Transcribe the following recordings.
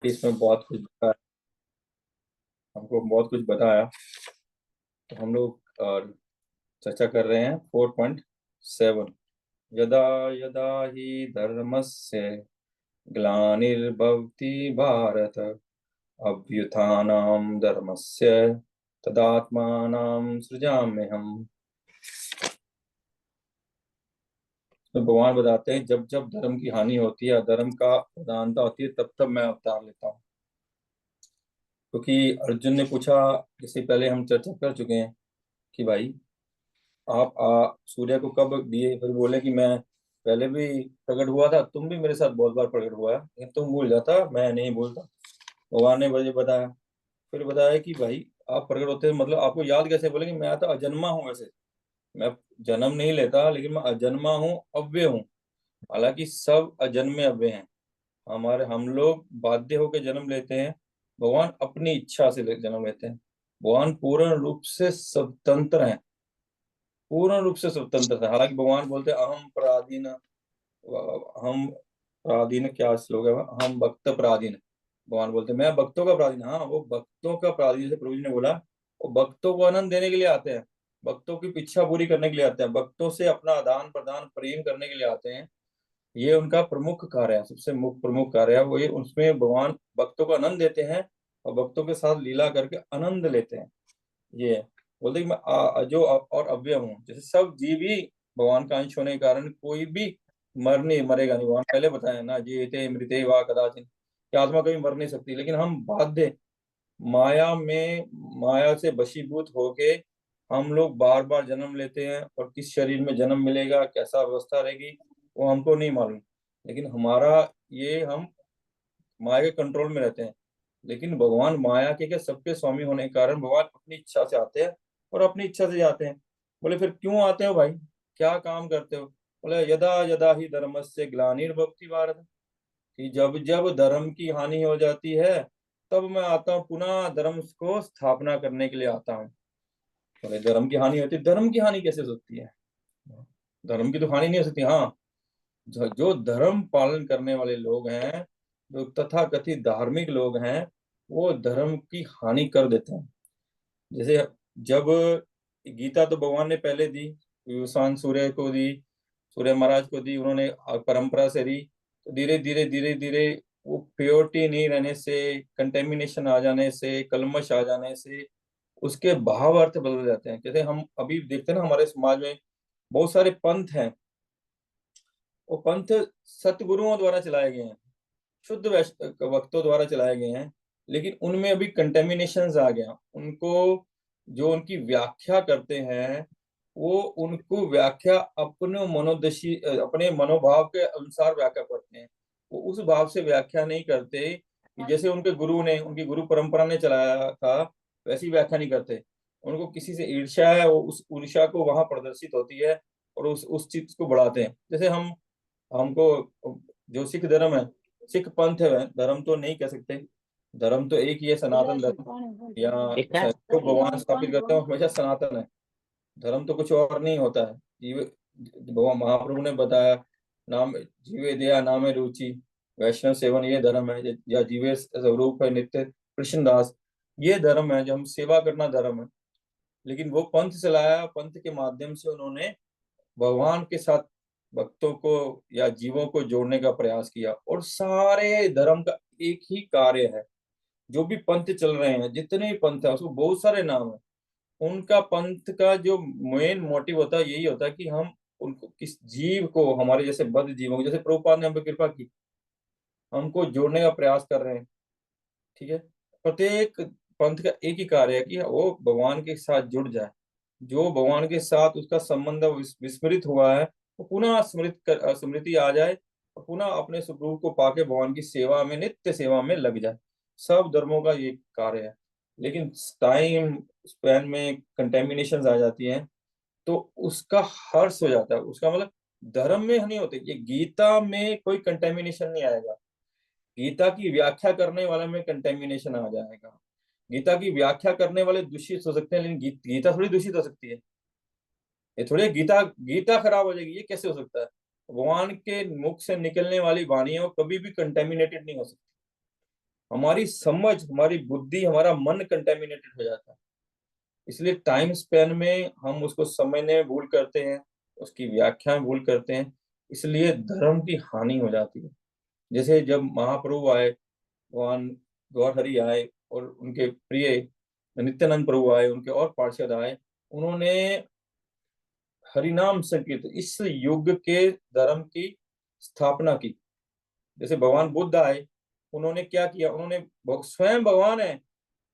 इसमें बहुत कुछ बताया, हमको बहुत कुछ बताया। तो हम लोग चर्चा कर रहे हैं 4.7। यदा यदा ही धर्मस्य ग्लानिर्भवति भारत अभ्युत्थानं धर्मस्य तदात्मानं सृजाम्यहम्। तो भगवान बताते हैं जब जब धर्म की हानि होती है, धर्म का प्रधानता होती है, तब तब मैं अवतार लेता हूँ। क्योंकि अर्जुन ने पूछा, जिससे पहले हम चर्चा कर चुके हैं, कि भाई आप सूर्य को कब दिए? फिर बोले कि मैं पहले भी प्रकट हुआ था, तुम भी मेरे साथ बहुत बार प्रकट हुआ है, लेकिन तुम भूल जाता, मैं नहीं भूलता। भगवान ने मुझे बताया। फिर बताया कि भाई आप प्रकट होते हैं, मतलब आपको याद कैसे? बोले कि मैं तो अजन्मा हूँ। वैसे मैं जन्म नहीं लेता, लेकिन मैं अजन्मा हूँ, अव्यय हूँ। हालांकि सब अजन्मे अव्यय हैं। हम लोग बाध्य होकर जन्म लेते हैं, भगवान अपनी इच्छा से जन्म लेते हैं। भगवान पूर्ण रूप से स्वतंत्र हैं, पूर्ण रूप से स्वतंत्र है। हालांकि भगवान बोलते हैं अहम पराधीन, हम पराधीन, क्या श्लोक है? हम भक्त पराधीन। भगवान बोलते हैं मैं भक्तों का पराधीन। हाँ, वो भक्तों का पराधीन, जैसे प्रभु जी ने बोला, वो भक्तों को आनंद देने के लिए आते हैं, भक्तों की इच्छा पूरी करने के लिए आते हैं, भक्तों से अपना आदान प्रदान प्रेम करने के लिए आते हैं। ये उनका प्रमुख कार्य है, सबसे मुख्य प्रमुख कार्य है वो। ये उसमें भगवान भक्तों को आनंद देते हैं और भक्तों के साथ लीला करके आनंद लेते हैं। ये बोलते हैं कि मैं जो और अव्यय हूँ। जैसे सब जीव ही भगवान का अंश होने के कारण कोई भी मरेगा नहीं। भगवान पहले बताया ना, जीते मृते वा कदाचिन, कि आत्मा कभी मर नहीं सकती। लेकिन हम बाध्य, माया में, माया से वशीभूत होके हम लोग बार बार जन्म लेते हैं, और किस शरीर में जन्म मिलेगा, कैसा अवस्था रहेगी, वो हमको नहीं मालूम। लेकिन हमारा ये, हम माया के कंट्रोल में रहते हैं। लेकिन भगवान माया के क्या, सबके स्वामी होने के कारण भगवान अपनी इच्छा से आते हैं और अपनी इच्छा से जाते हैं। बोले फिर क्यों आते हो भाई, क्या काम करते हो? बोले यदा यदा ही धर्मस्य ग्लानिर्भवति भारत, कि जब जब धर्म की हानि हो जाती है, तब मैं आता हूँ, पुनः धर्म को स्थापना करने के लिए आता हूँ। बोले धर्म की हानि होती है? धर्म की हानि कैसे हो सकती है? धर्म की तो हानि नहीं हो सकती। हाँ, जो धर्म पालन करने वाले लोग हैं, जो तथाकथित धार्मिक लोग हैं, वो धर्म की हानि कर देते हैं। जैसे जब गीता तो भगवान ने पहले दी, विवस्वान सूर्य को दी, सूर्य महाराज को दी, उन्होंने परंपरा से दी। तो धीरे धीरे धीरे धीरे वो प्योरिटी नहीं रहने से, कंटेमिनेशन आ जाने से, कलमश आ जाने से उसके भाव अर्थ बदल जाते हैं। जैसे हम अभी देखते हैं ना, हमारे समाज में बहुत सारे पंथ हैं। वो पंथ सतगुरुओं द्वारा चलाए गए हैं, शुद्ध वक्तों द्वारा चलाए गए हैं। लेकिन उनमें अभी कंटेमिनेशन आ गया। उनको, जो उनकी व्याख्या करते हैं, वो उनको व्याख्या अपने मनोदशी, अपने मनोभाव के अनुसार व्याख्या करते हैं। वो उस भाव से व्याख्या नहीं करते कि जैसे उनके गुरु ने, उनकी गुरु परंपरा ने चलाया था, वैसी व्याख्या नहीं करते। उनको किसी से ईर्ष्या है, वो उस ईर्ष्या को वहां प्रदर्शित होती है, और उस चीज को बढ़ाते हैं। जैसे हमको, जो सिख धर्म है, सिख पंथ है, वह धर्म तो नहीं कह सकते। धर्म तो एक ही है, सनातन धर्म, या जो भगवान स्थापित करते हैं वो हमेशा सनातन है। धर्म तो कुछ और नहीं होता है। जीव, भगवान महाप्रभु ने बताया, नाम जीवे दया नामे रुचि, वैष्णव सेवन ये धर्म है, या जीवे स्वरूप है नित्य कृष्ण दास, ये धर्म है, जो हम सेवा करना धर्म है। लेकिन वो पंथ चलाया, पंथ के माध्यम से उन्होंने भगवान के साथ भक्तों को या जीवों को जोड़ने का प्रयास किया। और सारे धर्म का एक ही कार्य है। जो भी पंथ चल रहे हैं, जितने भी पंथ है, उसको बहुत सारे नाम है। उनका पंथ का जो मेन मोटिव होता है, यही होता है कि हम उनको, किस जीव को, हमारे जैसे बद्ध जीवों को, जैसे प्रभुपाद ने हम पे कृपा की, हमको जोड़ने का प्रयास कर रहे हैं। ठीक है, प्रत्येक पंथ का एक ही कार्य है कि वो भगवान के साथ जुड़ जाए। जो भगवान के साथ उसका संबंध विस्मृत हुआ है, वो पुनः स्मृति आ जाए, और पुनः अपने स्वरूप को पाके भगवान की सेवा में, नित्य सेवा में लग जाए। सब धर्मों का ये कार्य है। लेकिन टाइम स्पैन में कंटेमिनेशन आ जाती हैं, तो उसका हर्ष हो जाता है। उसका मतलब धर्म में नहीं होते, ये गीता में कोई कंटेमिनेशन नहीं आएगा। गीता की व्याख्या करने वाले में कंटेमिनेशन आ जाएगा। गीता की व्याख्या करने वाले दूषित हो सकते हैं, लेकिन गीता थोड़ी दूषित हो सकती है। ये थोड़ी गीता, गीता खराब हो जाएगी, ये कैसे हो सकता है? भगवान के मुख से निकलने वाली वाणियां कभी भी कंटेमिनेटेड नहीं हो सकती। हमारी समझ, हमारी बुद्धि, हमारा मन कंटेमिनेटेड हो जाता है। इसलिए टाइम स्पेन में हम उसको समझने में भूल करते हैं, उसकी व्याख्या में भूल करते हैं, इसलिए धर्म की हानि हो जाती है। जैसे जब महाप्रभु आए, भगवान गौर हरि आए और उनके प्रिय नित्यानंद प्रभु आए, उनके और पार्षद आए, उन्होंने हरिनाम संकीर्तन इस युग के धर्म की स्थापना की। जैसे भगवान बुद्ध आए, उन्होंने क्या किया, उन्होंने स्वयं भगवान है,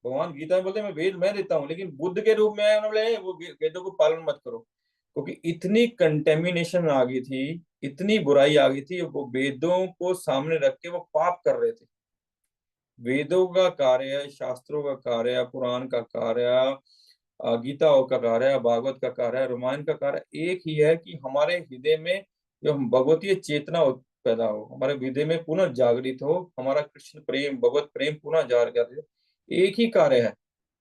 भगवान गीता में बोलते हैं मैं वेद मैं देता हूँ, लेकिन बुद्ध के रूप में आए, उन्होंने बोले वो वेदों को पालन मत करो, क्योंकि इतनी कंटेमिनेशन आ गई थी, इतनी बुराई आ गई थी, वो वेदों को सामने रख के वो पाप कर रहे थे। वेदों का कार्य, शास्त्रों का कार्य, पुराण का कार्य, गीता का कार्य, भागवत का कार्य, रामायण का कार्य एक ही है कि हमारे हृदय में जो भगवतीय चेतना पैदा हो, हमारे हृदय में पुनः जागृत हो, हमारा कृष्ण प्रेम, भगवत प्रेम पुनः जागृत हो। एक ही कार्य है,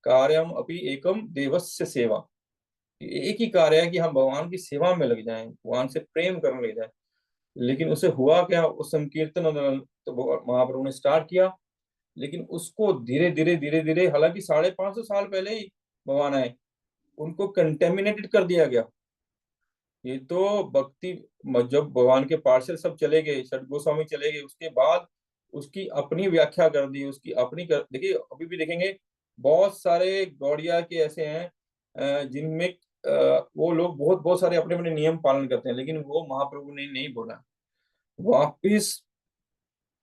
कार्यम अपि एकम देवस्य सेवा। एक ही कार्य है कि हम भगवान की सेवा में लग जाएं, भगवान से प्रेम करने लग जाएं। लेकिन उसे हुआ क्या, उस संकीर्तन तो महाप्रभु ने स्टार्ट किया, लेकिन उसको धीरे धीरे धीरे धीरे, हालांकि 550 साल पहले ही भगवान आए, उनको कंटेमिनेटेड कर दिया गया। ये तो भक्ति, जब भगवान के पार्षद सब चले गए, षट गोस्वामी चले गए, उसके बाद उसकी अपनी व्याख्या कर दी, उसकी अपनी देखिए अभी भी देखेंगे बहुत सारे गौड़िया के ऐसे हैं जिनमें वो लोग बहुत बहुत सारे अपने अपने नियम पालन करते हैं, लेकिन वो महाप्रभु ने नहीं बोला। वापिस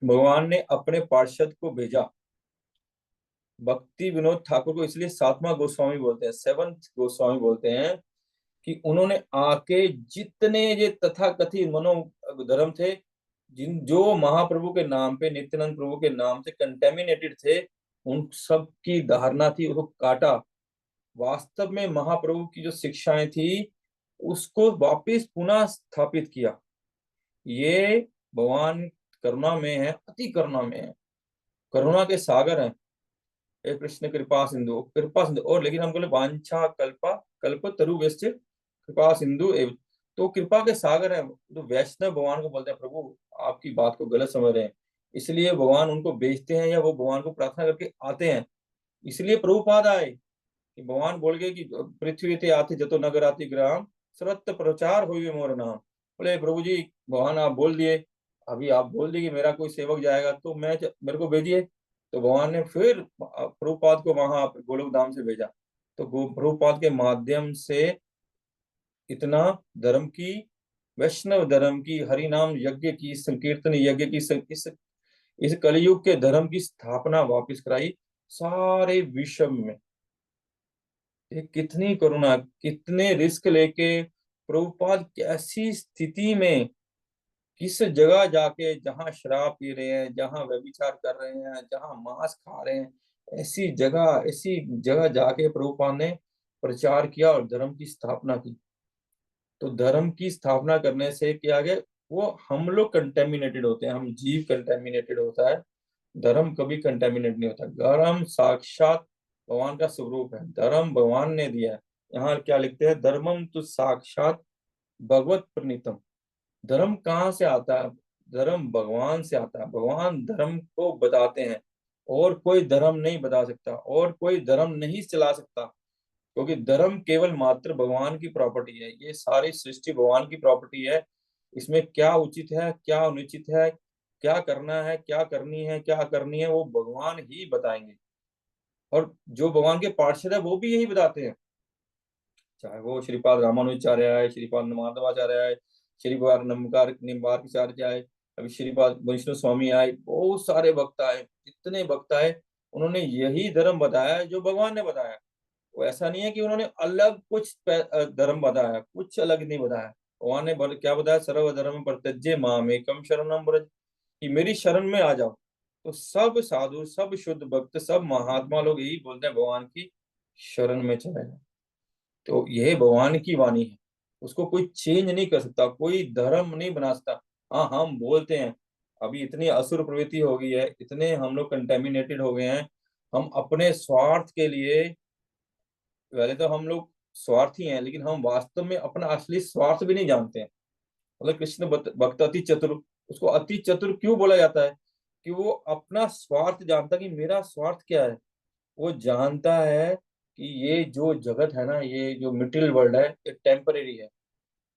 भगवान ने अपने पार्षद को भेजा, भक्ति विनोद ठाकुर को इसलिए सातवां गोस्वामी बोलते हैं, सेवंथ गोस्वामी बोलते हैं, कि उन्होंने आके जितने ये तथाकथित मनो धर्म थे, जिन जो महाप्रभु के नाम पे, नित्यानंद प्रभु के नाम से कंटेमिनेटेड थे, उन सब की धारणा थी, उसको काटा। वास्तव में महाप्रभु की जो शिक्षाएं थी उसको वापस पुनः स्थापित किया। ये भगवान करुणा में है, अति करुणा में है, करुणा के सागर हैं। हे कृष्ण कृपा सिंधु, कृपा सिंधु, और लेकिन हम बोले वांछा कल्पा कल्प तरु वैश्य कृपा सिंधु एव, तो कृपा के सागर है। तो वैष्णव भगवान को बोलते हैं प्रभु आपकी बात को गलत समझ रहे हैं, इसलिए भगवान उनको बेचते हैं, या वो भगवान को प्रार्थना करके आते हैं। इसलिए प्रभुपाद आए कि भगवान बोल गए कि पृथ्वी ते आते जतो नगर आती ग्राम, सर्वत्र प्रचार हुई मोर नाम। बोले प्रभु जी, भगवान आप बोल दिए, अभी आप बोल दिए कि मेरा कोई सेवक जाएगा, तो मेरे को भेजिए। तो भगवान ने फिर प्रभुपाद को वहां गोलोक धाम से भेजा। तो प्रभुपाद के माध्यम से इतना धर्म की, वैष्णव धर्म की, हरि नाम यज्ञ की, संकीर्तन यज्ञ की, इस कलयुग के धर्म की स्थापना वापस कराई सारे विश्व में। ये कितनी करुणा, कितने रिस्क लेके प्रभुपाद कैसी स्थिति में, किस जगह जाके, जहां शराब पी रहे हैं, जहां व्यभिचार कर रहे हैं, जहां मांस खा रहे हैं, ऐसी जगह जाके प्रभुपाद ने प्रचार किया और धर्म की स्थापना की। तो धर्म की स्थापना करने से क्या गया, वो हम लोग कंटेमिनेटेड होते हैं, हम जीव कंटेमिनेटेड होता है, धर्म कभी कंटेमिनेट नहीं होता। धर्म साक्षात भगवान का स्वरूप है, धर्म भगवान ने दिया है। यहाँ क्या लिखते हैं, धर्मम तो साक्षात भगवत प्रणीतम। धर्म कहाँ से आता है, धर्म भगवान से आता है, भगवान धर्म को बताते हैं, और कोई धर्म नहीं बता सकता, और कोई धर्म नहीं चला सकता, क्योंकि धर्म केवल मात्र भगवान की प्रॉपर्टी है। ये सारी सृष्टि भगवान की प्रॉपर्टी है, इसमें क्या उचित है, क्या अनुचित है, क्या करना है, क्या करनी है, क्या करनी है, वो भगवान ही बताएंगे। और जो भगवान के पार्षद है वो भी यही बताते हैं, चाहे वो श्रीपाद रामानुजाचार्य आए, श्रीपाद माधवाचार्य आए, श्रीपाद निम्बार्काचार्य आए, अभी श्रीपाद वैष्णव स्वामी आए, बहुत सारे भक्त आए, इतने भक्त आए, उन्होंने यही धर्म बताया है जो भगवान ने बताया। वो ऐसा नहीं है कि उन्होंने अलग कुछ धर्म बताया, कुछ अलग नहीं बताया। भगवान ने क्या बताया, सर्वधर्म परित्यज्य मामेकम शरणम व्रज, कि मेरी शरण में आ जाओ। तो सब साधु, सब शुद्ध भक्त, सब महात्मा लोग यही बोलते हैं, भगवान की शरण में चले जाओ। तो यह भगवान की वाणी है, उसको कोई चेंज नहीं कर सकता, कोई धर्म नहीं बना सकता। हाँ हम बोलते हैं, अभी इतनी असुर प्रवृत्ति हो गई है, इतने हम लोग कंटेमिनेटेड हो गए हैं, हम अपने स्वार्थ के लिए, पहले तो हम लोग स्वार्थी हैं, लेकिन हम वास्तव में अपना असली स्वार्थ भी नहीं जानते हैं। मतलब कृष्ण भक्त अति चतुर, उसको अति चतुर क्यों बोला जाता है, कि वो अपना स्वार्थ जानता कि मेरा स्वार्थ क्या है। वो जानता है कि ये जो जगत है ना, ये जो मिटिल वर्ल्ड है, ये टेम्परेरी है,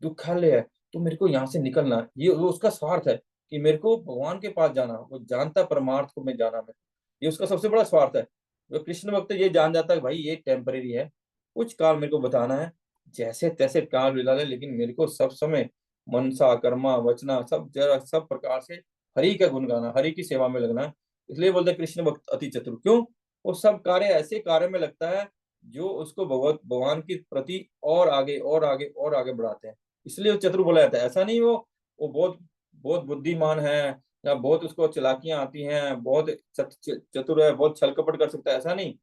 दुखालय है। तो मेरे को यहाँ से निकलना है। ये वो उसका स्वार्थ है कि मेरे को भगवान के पास जाना। वो जानता है परमार्थ को मैं जाना मैं, ये उसका सबसे बड़ा स्वार्थ है। वो कृष्ण भक्त ये जान जाता है कि भाई ये टेम्परेरी है, कुछ काल मेरे को बताना है, जैसे तैसे काल बिता ले, लेकिन मेरे को सब समय मनसा कर्मा वचना सब जरा सब प्रकार से हरि का गुण गाना, हरि की सेवा में लगना है। इसलिए बोलते हैं कृष्ण भक्त अति चतुर। क्यों? वो सब कार्य ऐसे कार्य में लगता है जो उसको भगवत भगवान के प्रति और आगे और आगे और आगे बढ़ाते हैं। इसलिए वो चतुर बोला जाता है। ऐसा नहीं वो बहुत बहुत बुद्धिमान है, या बहुत उसको चालाकियां आती हैं, बहुत चतुर है, बहुत छल कपट कर सकता है, ऐसा नहीं।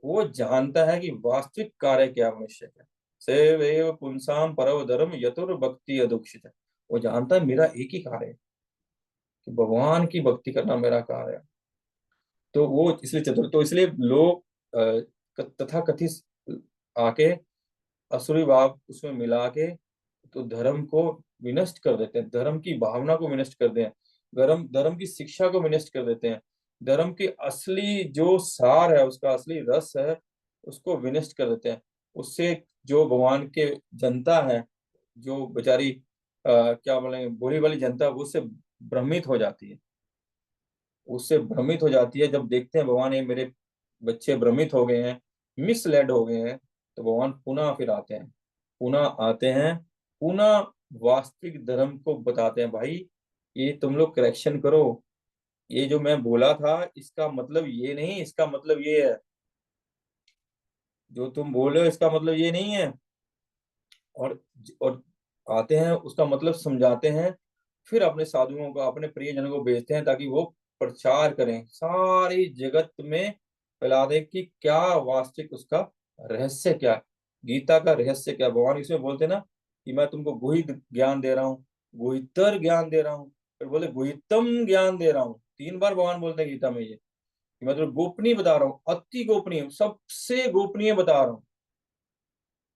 वो जानता है कि वास्तविक कार्य क्या आवश्यक है। सेवैव पुंसाम परव धर्म यतुर भक्ति अदुक्षित है। वो जानता है मेरा एक ही कार्य है कि भगवान की भक्ति करना मेरा कार्य है। तो वो इसलिए चतुर, तो इसलिए लोग तथा कथित आके असुरी भाव उसमें मिला के तो धर्म को विनष्ट कर देते हैं, धर्म की भावना को विनष्ट कर देते हैं, धर्म धर्म की शिक्षा को विनष्ट कर देते हैं, धर्म की असली जो सार है, उसका असली रस है, उसको विनष्ट कर देते हैं। उससे जो भगवान के जनता है, जो बेचारी क्या बोलेंगे बुरी वाली जनता, वो उससे भ्रमित हो जाती है। उससे भ्रमित हो जाती है जब देखते हैं भगवान ये मेरे बच्चे भ्रमित हो गए हैं, मिसलेड हो गए हैं, तो भगवान पुनः फिर आते हैं, पुनः आते हैं, पुनः वास्तविक धर्म को बताते हैं। भाई ये तुम लोग करेक्शन करो, ये जो मैं बोला था इसका मतलब ये नहीं, इसका मतलब ये है, जो तुम बोल रहे हो इसका मतलब ये नहीं है। और आते हैं, उसका मतलब समझाते हैं, फिर अपने साधुओं को अपने प्रियजनों को भेजते हैं ताकि वो प्रचार करें, सारी जगत में फैला दे कि क्या वास्तविक उसका रहस्य क्या है, गीता का रहस्य क्या है। भगवान इसमें बोलते हैं ना कि मैं तुमको गुहित ज्ञान दे रहा हूँ, गुहितर ज्ञान दे रहा हूँ, फिर बोले गुहितम ज्ञान दे रहा हूँ। 3 बार भगवान बोलते हैं गीता में ये कि मैं तुम्हें गोपनीय बता रहा हूँ, अति गोपनीय, सबसे गोपनीय बता रहा हूँ।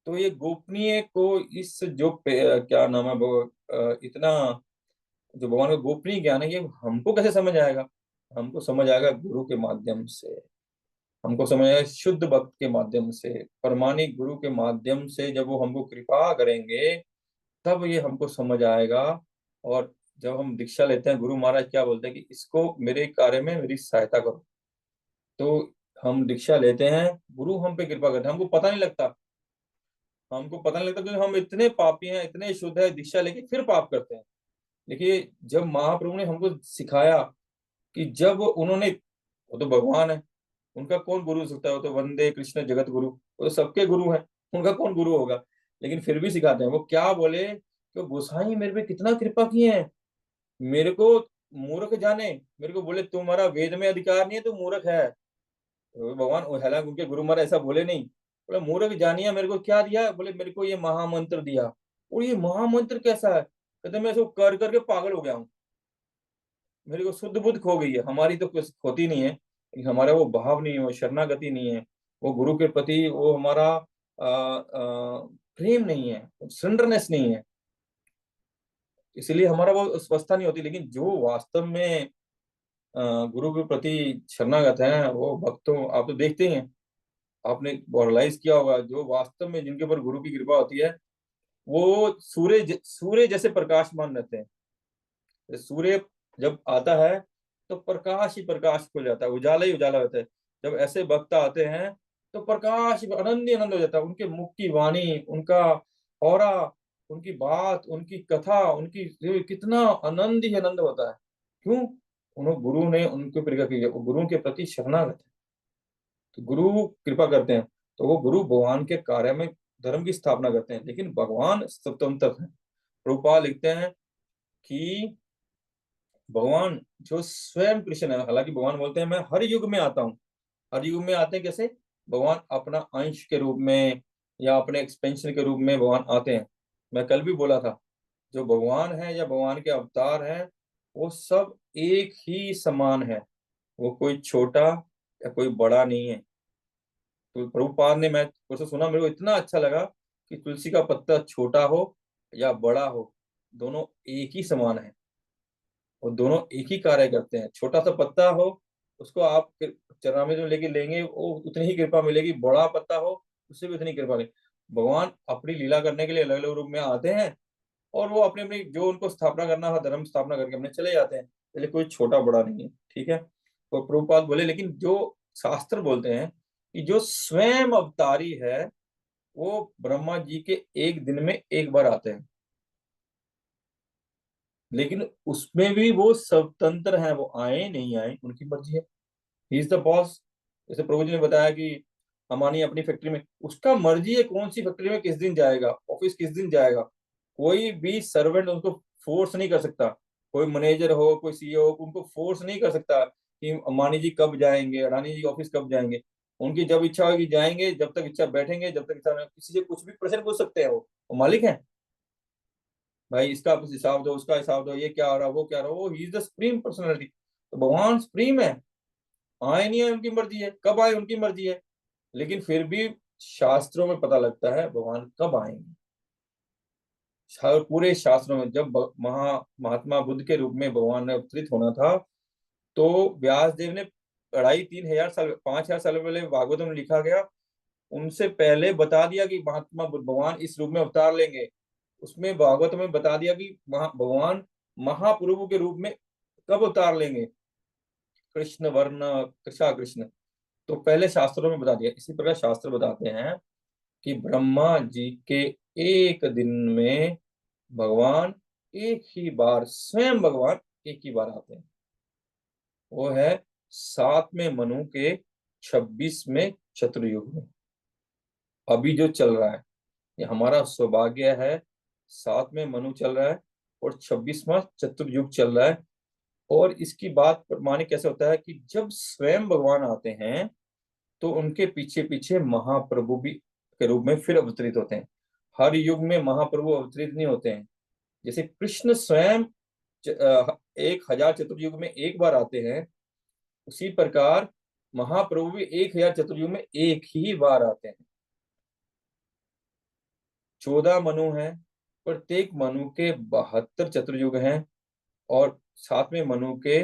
तो ये गोपनीय को इस जो क्या नाम है वो इतना जो भगवान का गोपनीय ज्ञान है, ये हमको कैसे समझ आएगा? हमको समझ आएगा गुरु के माध्यम से, हमको समझ आएगा शुद्ध भक्त के माध्यम से, परमाणिक गुरु के माध्यम से। जब वो हमको कृपा करेंगे तब ये हमको समझ आएगा। और जब हम दीक्षा लेते हैं, गुरु महाराज क्या बोलते हैं कि इसको मेरे कार्य में मेरी सहायता करो। तो हम दीक्षा लेते हैं, गुरु हम पे कृपा करते हैं, हमको पता नहीं लगता, हमको पता नहीं लगता क्योंकि हम इतने पापी हैं, इतने शुद्ध है, दीक्षा लेके फिर पाप करते हैं। देखिए जब महाप्रभु ने हमको सिखाया कि जब उन्होंने, वो तो भगवान है, उनका कौन गुरु हो सकता है, वो तो वंदे कृष्ण जगत गुरु, वो तो सबके गुरु हैं, उनका कौन गुरु होगा। लेकिन फिर भी सिखाते हैं। वो क्या बोले कि गोसाई मेरे पे कितना कृपा किए हैं, मेरे को मूर्ख जाने, मेरे को बोले तुम्हारा वेद में अधिकार नहीं है, तू मूर्ख है। तो भगवान, हालांकि उनके गुरु महाराज ऐसा बोले नहीं, बोले मूर्ख जानिए मेरे को क्या दिया, बोले मेरे को ये महामंत्र दिया। और ये महामंत्र कैसा है? कहते मैं इसको कर करके पागल हो गया हूँ, मेरे को शुद्ध बुद्ध खो गई है। हमारी तो कुछ खोती नहीं है, लेकिन हमारा वो भाव नहीं है, वो शरणागति नहीं है, वो गुरु के प्रति वो हमारा प्रेम नहीं है, सरेंडरनेस नहीं है, इसलिए हमारा वो स्वस्थता नहीं होती। लेकिन जो वास्तव में गुरु के प्रति शरणागत है, वो भक्तों, आप तो देखते ही हैं, आपने रियलाइज किया होगा, जो वास्तव में जिनके ऊपर गुरु की कृपा होती है, वो सूर्य जैसे प्रकाशमान रहते हैं। सूर्य जब आता है तो प्रकाश ही प्रकाश खुल जाता है, उजाला ही उजाला होता है। जब ऐसे भक्त आते हैं तो प्रकाश ही आनंद ही आनंद हो जाता है। उनके मुख की वाणी, उनका औरा, उनकी बात, उनकी कथा, उनकी कितना आनंद ही आनंद होता है। क्यों? उन्होंने गुरु ने उनके कृपा की है, वो गुरु के प्रति शरणागत है, तो गुरु कृपा करते हैं। तो वो गुरु भगवान के कार्य में धर्म की स्थापना करते हैं, लेकिन भगवान स्वतंत्र है। प्रभुपाद लिखते हैं कि भगवान जो स्वयं कृष्ण है, हालांकि भगवान बोलते हैं मैं हर युग में आता हूँ। हर युग में आते हैं कैसे? भगवान अपना अंश के रूप में या अपने एक्सपेंशन के रूप में भगवान आते हैं। मैं कल भी बोला था, जो भगवान है या भगवान के अवतार हैं, वो सब एक ही समान है, वो कोई छोटा या कोई बड़ा नहीं है। तो प्रभुपाद ने, मैं उससे सुना, मेरे को इतना अच्छा लगा कि तुलसी का पत्ता छोटा हो या बड़ा हो, दोनों एक ही समान है। वो दोनों एक ही कार्य करते हैं। छोटा सा पत्ता हो, उसको आप चरणामृत में लेके लेंगे, वो उतनी ही कृपा मिलेगी। बड़ा पत्ता हो, उससे भी उतनी कृपा मिलेगी। भगवान अपनी लीला करने के लिए अलग अलग रूप में आते हैं, और वो अपनी अपनी जो उनको स्थापना करना है, धर्म स्थापना करके अपने चले जाते हैं। इसलिए कोई छोटा बड़ा नहीं है, ठीक है। तो प्रभुपाद बोले, लेकिन जो शास्त्र बोलते हैं कि जो स्वयं अवतारी है, वो ब्रह्मा जी के एक दिन में एक बार आते हैं, लेकिन उसमें भी वो स्वतंत्र हैं, वो आए नहीं आए उनकी मर्जी है। He is the boss. जैसे प्रभु जी ने बताया कि अंबानी अपनी फैक्ट्री में, उसका मर्जी है कौन सी फैक्ट्री में किस दिन जाएगा, ऑफिस किस दिन जाएगा। कोई भी सर्वेंट उनको फोर्स नहीं कर सकता। कोई मैनेजर हो, कोई सीईओ हो, उनको फोर्स नहीं कर सकता कि अंबानी जी कब जाएंगे, अडानी जी ऑफिस कब जाएंगे। उनकी जब इच्छा होगी जाएंगे, जब तक इच्छा बैठेंगे, जब तक इच्छा नहीं। किसी से कुछ भी प्रश्न पूछ सकते हैं, वो मालिक है। भाई इसका कुछ हिसाब दो, उसका हिसाब दो, ये क्या हो रहा है, वो क्या हो रहा है। वो he is the supreme personality. तो भगवान सुप्रीम है, आए नहीं है उनकी मर्जी है, कब आए उनकी मर्जी है। लेकिन फिर भी शास्त्रों में पता लगता है भगवान कब आएंगे। पूरे शास्त्रों में जब महात्मा बुद्ध के रूप में भगवान ने अवतरित होना था, तो व्यास देव ने 2500 3 हजार साल 5000 साल पहले भागवतम में लिखा गया, उनसे पहले बता दिया कि महात्मा बुद्ध भगवान इस रूप में अवतार लेंगे। उसमें भागवत में बता दिया कि भगवान महाप्रभु के रूप में कब अवतार लेंगे, कृष्ण वर्ण कृष्णा कृष्ण। तो पहले शास्त्रों में बता दिया। इसी प्रकार शास्त्र बताते हैं कि ब्रह्मा जी के एक दिन में भगवान एक ही बार, स्वयं भगवान एक ही बार आते हैं। वो है 7वें मनु के 26वें चतुर्युग में। अभी जो चल रहा है, ये हमारा सौभाग्य है। 7वें मनु चल रहा है और 26वां चतुर्युग चल रहा है। और इसकी बात प्रमाणित कैसे होता है कि जब स्वयं भगवान आते हैं, तो उनके पीछे पीछे महाप्रभु भी के रूप में फिर अवतरित होते हैं। हर युग में महाप्रभु अवतरित नहीं होते हैं। जैसे कृष्ण स्वयं 1000 चतुर्युग में एक बार आते हैं, उसी प्रकार महाप्रभु भी 1000 चतुर्युग में एक ही बार आते हैं। 14 मनु हैं, प्रत्येक मनु के 72 चतुर्युग हैं। और 7वें मनु के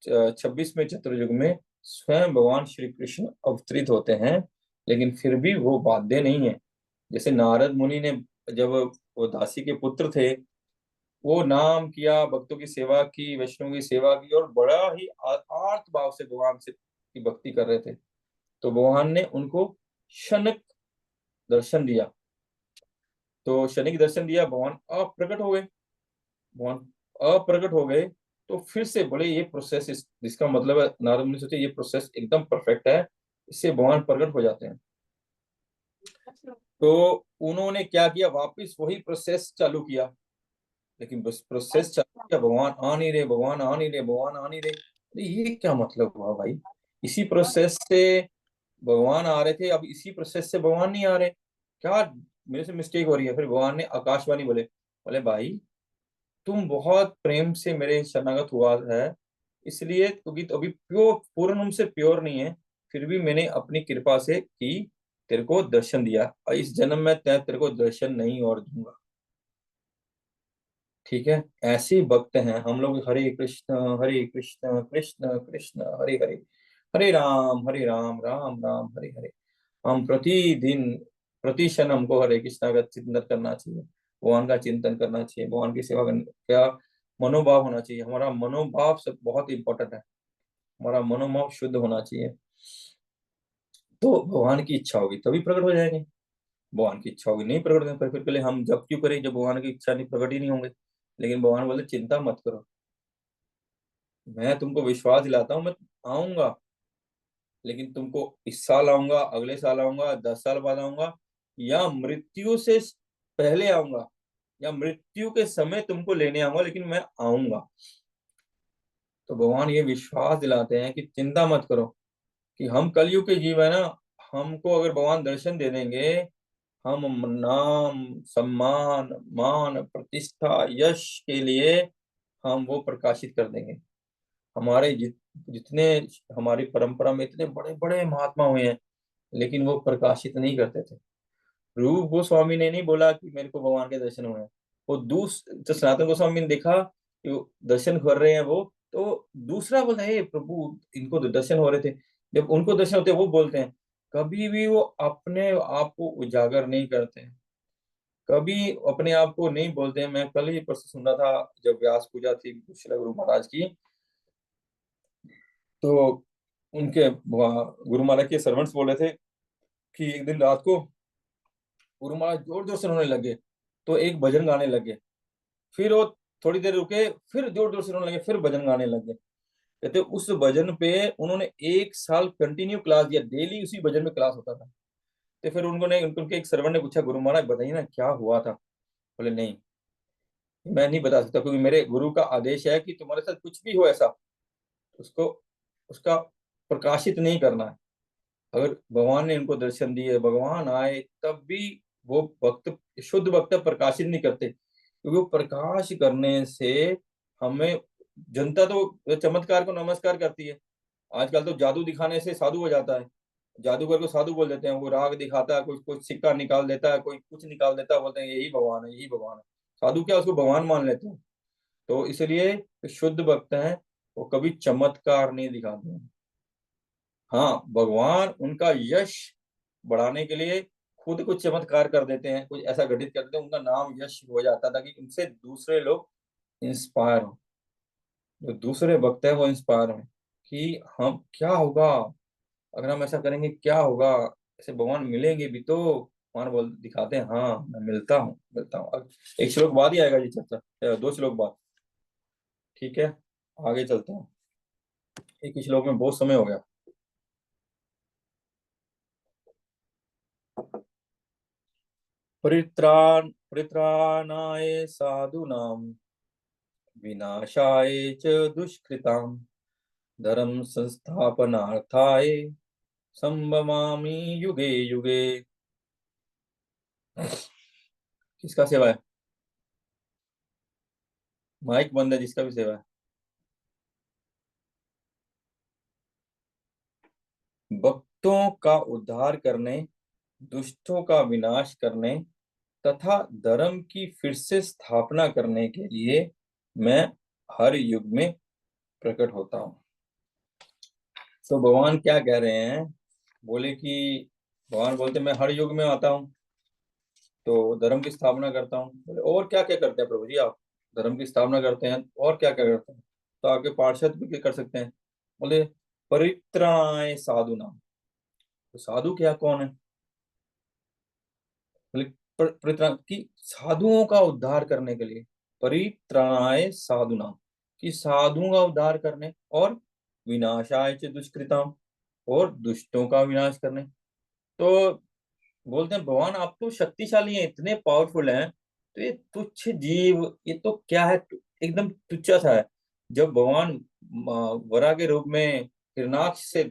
26वें चतुर्युग में स्वयं भगवान श्री कृष्ण अवतरित होते हैं। लेकिन फिर भी वो बाध्य नहीं है। जैसे नारद मुनि ने, जब वो दासी के पुत्र थे, वो नाम किया, भक्तों की सेवा की, वैष्णव की सेवा की, और बड़ा ही आर्त भाव से भगवान से की भक्ति कर रहे थे। तो भगवान ने उनको क्षणिक दर्शन दिया। तो क्षणिक दर्शन दिया, भगवान अप्रकट हो गए। भगवान अप्रकट हो गए, तो फिर से बोले ये प्रोसेस, इसका मतलब है, नारद मुनि सोचे ये प्रोसेस एकदम परफेक्ट है, इससे भगवान प्रकट हो जाते हैं। तो उन्होंने क्या किया, वापस वही प्रोसेस चालू किया। लेकिन बस प्रोसेस चालू किया, भगवान आ नहीं रहे, भगवान आ नहीं रहे, भगवान आ नहीं रहे। अरे ये क्या मतलब हुआ भाई। इसी प्रोसेस से भगवान आ रहे थे, अब इसी प्रोसेस से भगवान नहीं आ रहे, क्या मेरे से मिस्टेक हो रही है। फिर भगवान ने आकाशवाणी बोले, बोले भाई तुम बहुत प्रेम से मेरे शरणागत हुआ है, इसलिए क्योंकि तो अभी प्योर पूर्ण रूप से प्योर नहीं है, फिर भी मैंने अपनी कृपा से की, तेरे को दर्शन दिया, और इस जन्म में तेरे को दर्शन नहीं और दूंगा। ठीक है। ऐसे ही भक्त हैं हम लोग। हरे कृष्ण कृष्ण कृष्ण हरे हरे, हरे राम राम राम हरे हरे। हम प्रतिदिन प्रति क्षण हमको हरे कृष्णा का चिंतन करना चाहिए, भगवान का चिंतन करना चाहिए, भगवान की सेवा करने का मनोभाव होना चाहिए। हमारा मनोभाव सब बहुत इंपॉर्टेंट है। हमारा मनोभाव शुद्ध होना चाहिए, तो भगवान की इच्छा होगी तभी प्रकट हो जाएंगे। भगवान की इच्छा होगी नहीं प्रकट होंगे, फिर के लिए हम जब क्यों करें जब भगवान की इच्छा नहीं, प्रकट ही नहीं होंगे। लेकिन भगवान बोले चिंता मत करो, मैं तुमको विश्वास दिलाता हूँ, मैं आऊंगा। लेकिन तुमको इस साल आऊंगा, अगले साल आऊंगा, 10 साल बाद आऊंगा, या मृत्यु से पहले आऊंगा, या मृत्यु के समय तुमको लेने आऊंगा, लेकिन मैं आऊंगा। तो भगवान ये विश्वास दिलाते हैं कि चिंता मत करो, कि हम कलयुग के जीव है ना। हमको अगर भगवान दर्शन दे देंगे, हम नाम सम्मान मान प्रतिष्ठा यश के लिए हम वो प्रकाशित कर देंगे। हमारे जितने हमारी परंपरा में इतने बड़े बड़े महात्मा हुए हैं, लेकिन वो प्रकाशित नहीं करते थे। रूप गोस्वामी ने नहीं बोला कि मेरे को भगवान के दर्शन हुए हैं। वो तो सनातन गोस्वामी ने देखा वो दर्शन कर रहे हैं वो, तो दूसरा बोलता है, "हे प्रभु, इनको तो दर्शन हो रहे थे।" जब उनको दर्शन होते हैं वो बोलते हैं, कभी भी वो अपने आप को उजागर नहीं करते हैं, कभी अपने आप को नहीं बोलते हैं। मैं कल ही परसों सुन रहा था, जब व्यास पूजा थी शिला गुरु महाराज की, तो उनके गुरु महाराज के सर्वेंट्स बोल रहे थे कि एक दिन रात को गुरु महाराज जोर जोर से रोने लगे, तो एक भजन गाने लगे। फिर वो थोड़ी देर रुके, फिर जोर जोर से रोने लगे, फिर भजन गाने लगे। कहते उस भजन पे उन्होंने 1 साल कंटिन्यू क्लास दिया, डेली उसी भजन में क्लास होता था। तो फिर उन्होंने, उनके एक सर्वेंट ने पूछा, गुरु महाराज बताइए ना क्या हुआ था। बोले नहीं, मैं नहीं बता सकता, क्योंकि मेरे गुरु का आदेश है कि तुम्हारे साथ कुछ भी हो ऐसा, उसको उसका प्रकाशित नहीं करना है। अगर भगवान ने इनको दर्शन दिए, भगवान आए, तब भी वो भक्त, शुद्ध भक्त प्रकाशित नहीं करते, क्योंकि वो प्रकाश करने से हमें, जनता तो चमत्कार को नमस्कार करती है। आजकल तो जादू दिखाने से साधु हो जाता है, जादूगर को साधु बोल देते हैं। वो राग दिखाता है, कोई कुछ सिक्का निकाल देता है, कोई कुछ निकाल देता है, बोलते हैं यही भगवान है, यही भगवान है। साधु क्या, उसको भगवान मान लेते हैं। तो इसलिए शुद्ध भक्त हैं, वो कभी चमत्कार नहीं दिखाते हैं। हाँ, भगवान उनका यश बढ़ाने के लिए खुद कुछ चमत्कार कर देते हैं, कुछ ऐसा घटित कर देते हैं, उनका नाम यश हो जाता है, ताकि उनसे दूसरे लोग इंस्पायर हो, जो दूसरे भक्त है वो इंस्पायर हो कि हम क्या होगा, अगर हम ऐसा करेंगे क्या होगा, ऐसे भगवान मिलेंगे भी तो। भगवान बोल दिखाते हैं, हाँ मैं मिलता हूँ, मिलता हूँ। अब एक श्लोक बाद ही आएगा जी चर्चा, 2 श्लोक बाद। ठीक है, आगे चलते हैं। एक ही श्लोक में बहुत समय हो गया। परित्राणाय साधूनां, विनाशाय च दुष्कृतां, धर्म संस्थापनार्थाय संभवामि युगे युगे। किसका सेवा है? माइक बंद है, जिसका भी सेवा है। भक्तों का उद्धार करने, दुष्टों का विनाश करने तथा धर्म की फिर से स्थापना करने के लिए मैं हर युग में प्रकट होता हूँ। तो भगवान क्या कह रहे हैं? बोले कि भगवान बोलते मैं हर युग में आता हूँ, तो धर्म की स्थापना करता हूँ। बोले और क्या क्या करते हैं प्रभु जी आप? धर्म की स्थापना करते हैं, और क्या क्या करते हैं? तो आपके पार्षद भी क्या कर सकते हैं? बोले परित्राणाय साधु नाम। तो साधु क्या, कौन है? बोले परित्राण की, साधुओं का उद्धार करने के लिए। परित्राणाय साधु नाम, कि साधुओं का उद्धार करने, और विनाशाय च दुष्कृताम, और दुष्टों का विनाश करने। तो बोलते हैं भगवान आप तो शक्तिशाली हैं, इतने पावरफुल हैं, तो ये तुच्छ जीव, ये तो क्या है, एकदम तुच्छ सा है। जब भगवान वराह के रूप में हिरणाक्ष से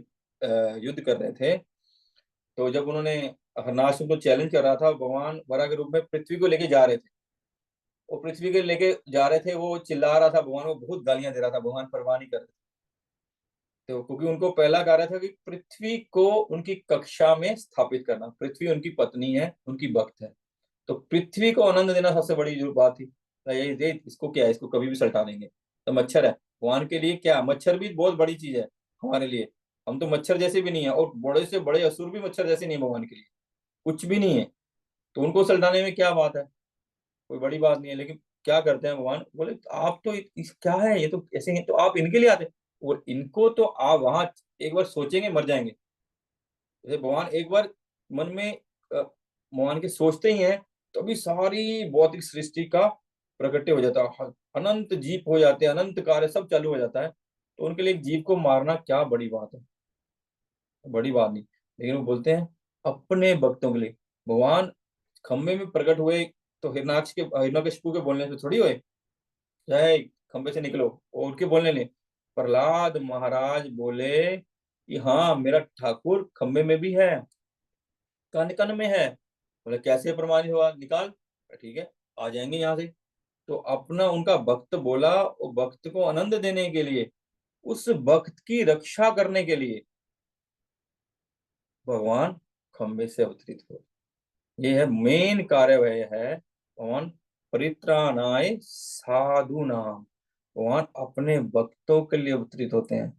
युद्ध कर रहे थे, तो जब उन्होंने हिरणाक्ष को चैलेंज कर रहा था, भगवान वराह के रूप में पृथ्वी को लेके जा रहे थे। वो पृथ्वी के लेके जा रहे थे, वो चिल्ला रहा था भगवान को, बहुत गालियां दे रहा था, भगवान परवाह नहीं कर रहे थे। तो क्योंकि उनको पहला कार्य था कि पृथ्वी को उनकी कक्षा में स्थापित करना, पृथ्वी उनकी पत्नी है, उनकी भक्त है, तो पृथ्वी को आनंद देना सबसे बड़ी जो बात थी। तो ये इसको क्या है, इसको कभी भी सल्टा देंगे। तो मच्छर है भगवान के लिए, क्या मच्छर भी बहुत बड़ी चीज है हमारे लिए। हम तो मच्छर जैसे भी नहीं है, और बड़े से बड़े असुर भी मच्छर जैसे नहीं है भगवान के लिए, कुछ भी नहीं है। तो उनको सल्टाने में क्या बात है, कोई बड़ी बात नहीं है। लेकिन क्या करते हैं भगवान, बोले आप तो क्या है, ये तो ऐसे ही, तो आप इनके लिए आते, और इनको तो आप वहां एक बार सोचेंगे मर जाएंगे। जैसे भगवान एक बार मन में भगवान के सोचते ही हैं, तो अभी सारी भौतिक सृष्टि का प्रकट्य हो जाता है, अनंत जीव हो जाते हैं, अनंत कार्य सब चालू हो जाता है। तो उनके लिए एक जीव को मारना क्या बड़ी बात है? बड़ी बात नहीं। लेकिन वो बोलते हैं अपने भक्तों के लिए। भगवान खम्भे में प्रकट हुए, तो हिरण्यकशिपु के बोलने से थोड़ी हुए, जय खंबे से निकलो, और उनके बोलने ने प्रहलाद महाराज बोले कि हाँ मेरा ठाकुर खंबे में भी है, कन कन में है। बोले कैसे प्रमाणित हुआ, निकाल। ठीक है, आ जाएंगे यहाँ से। तो अपना उनका भक्त बोला, और भक्त को आनंद देने के लिए, उस भक्त की रक्षा करने के लिए भगवान खंबे से अवतरित हो। ये है मेन कार्य, वह है भगवान परित्राणाय साधु नाम, भगवान अपने भक्तों के लिए अवतरित होते हैं।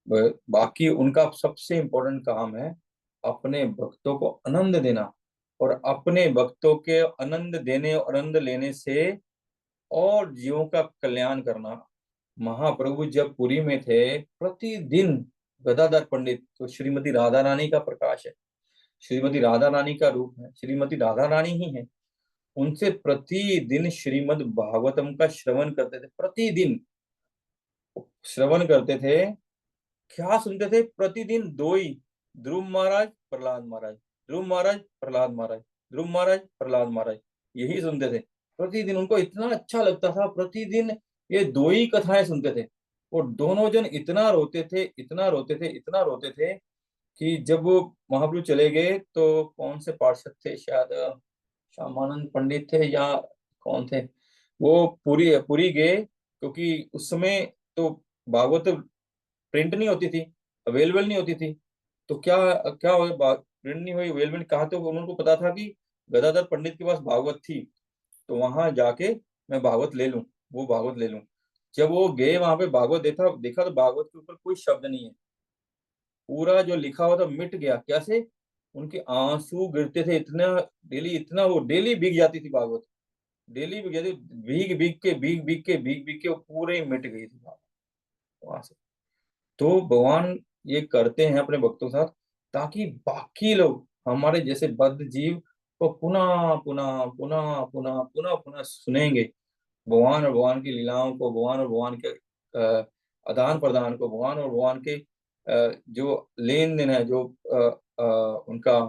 बाकी उनका सबसे इम्पोर्टेंट काम है अपने भक्तों को आनंद देना, और अपने भक्तों के आनंद देने और आनंद लेने से और जीवों का कल्याण करना। महाप्रभु जब पुरी में थे, प्रतिदिन गदाधर पंडित तो श्रीमती राधा रानी का प्रकाश है, श्रीमती राधा रानी का रूप है, श्रीमती राधा रानी ही है, उनसे प्रतिदिन श्रीमद् भागवतम का श्रवण करते थे। प्रतिदिन श्रवण करते थे। क्या सुनते थे प्रतिदिन? दो ही, ध्रुव महाराज प्रहलाद महाराज, ध्रुव महाराज प्रहलाद महाराज, ध्रुव महाराज प्रहलाद महाराज, यही सुनते थे प्रतिदिन। उनको इतना अच्छा लगता था, प्रतिदिन ये दो ही कथाएं सुनते थे। और दोनों जन इतना रोते थे, इतना रोते थे, इतना रोते थे कि जब वो महाप्रभु चले गए तो कौन से पार्षद थे, शायद श्यामानंद पंडित थे या कौन थे, वो पूरी पूरी गए, क्योंकि उस समय तो भागवत प्रिंट नहीं होती थी, अवेलेबल नहीं होती थी। तो क्या क्या हो, प्रिंट नहीं हुई, अवेलेबल कहा, तो उनको पता था कि गदाधर पंडित के पास भागवत थी, तो वहां जाके मैं भागवत ले लूं, वो भागवत ले लूं। जब वो गए वहां पे, भागवत देखा देखा तो भागवत के ऊपर कोई शब्द नहीं है, पूरा जो लिखा हुआ था मिट गया। कैसे? उनके आंसू गिरते थे इतना, डेली इतना, वो डेली भीग जाती थी भागवत, डेली भीग जाती, भीग भीग के भीग भीग के भीग भीग के वो पूरे ही मिट गई थी वहां से। तो भगवान ये करते हैं अपने भक्तों के साथ, ताकि बाकी लोग हमारे जैसे बद्ध जीव को पुनः पुनः पुनः पुनः पुनः पुनः सुनेंगे, भगवान और भगवान की लीलाओं को, भगवान और भगवान के आदान प्रदान को, भगवान और भगवान के जो लेन देन है, जो उनका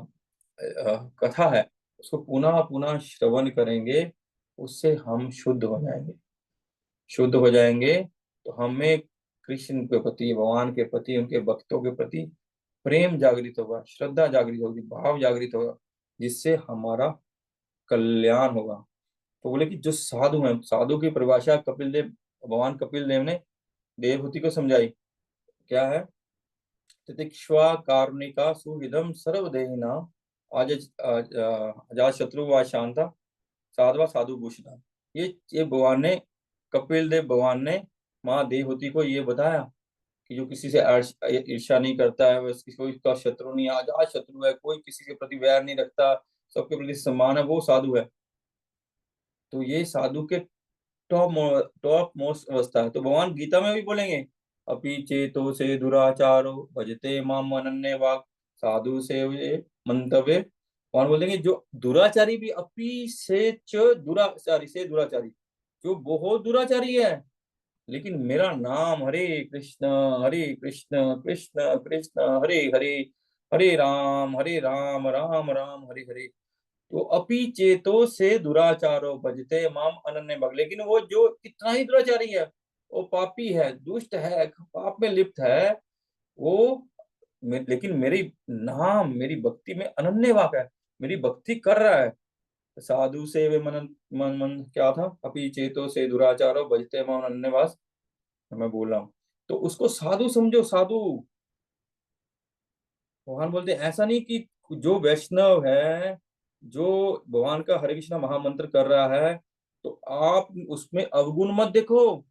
कथा है, उसको पुनः पुनः श्रवण करेंगे। उससे हम शुद्ध हो जाएंगे, शुद्ध हो जाएंगे। तो हमें कृष्ण के प्रति, भगवान के प्रति, उनके भक्तों के प्रति प्रेम जागृत होगा, श्रद्धा जागृत होगी, भाव जागृत होगा, जिससे हमारा कल्याण होगा। तो बोले कि जो साधु हैं, साधु की परिभाषा कपिल देव, भगवान कपिल देव ने देवहूति को समझाई। क्या है? तितिक्ष्वा कारुणिका सुहृदम सर्वदेहिना आज अजात शत्रु व शांता साधवा साधु भूषणा। ये भगवान ने, कपिल देव भगवान ने माँ देवहूति को ये बताया कि जो किसी से ईर्ष्या नहीं करता है, वह कोई का शत्रु नहीं, अजात शत्रु है, कोई किसी के प्रति वैर नहीं रखता, सबके प्रति सम्मान है, वो साधु है। तो ये साधु के टॉप मोस्ट अवस्था है। तो भगवान गीता में भी बोलेंगे, अपि चेतो से दुराचारो भजते माम अनन्य वाग साधु से मंतव्य। भगवान बोलेंगे जो दुराचारी भी, अपि से च दुराचारी से दुराचारी, जो बहुत दुराचारी है, लेकिन मेरा नाम हरे कृष्ण कृष्ण कृष्ण हरे हरे, हरे राम राम राम हरे हरे, तो अपि चेतो से दुराचारो भजते माम अनन्य भग। लेकिन वो जो कितना ही दुराचारी है, वो पापी है, दुष्ट है, पाप में लिप्त है, वो लेकिन मेरी नाम, मेरी भक्ति में अनन्य वाक है, मेरी भक्ति कर रहा है। साधु से वे मन मन मन क्या था, अपि चेतो से दुराचारो भजते माम अनन्य वास, मैं बोल रहा हूँ। तो उसको साधु समझो, साधु। भगवान बोलते हैं ऐसा नहीं कि जो वैष्णव है, जो भगवान का हरे कृष्णा महामंत्र कर रहा है, तो आप उसमें अवगुण मत देखो,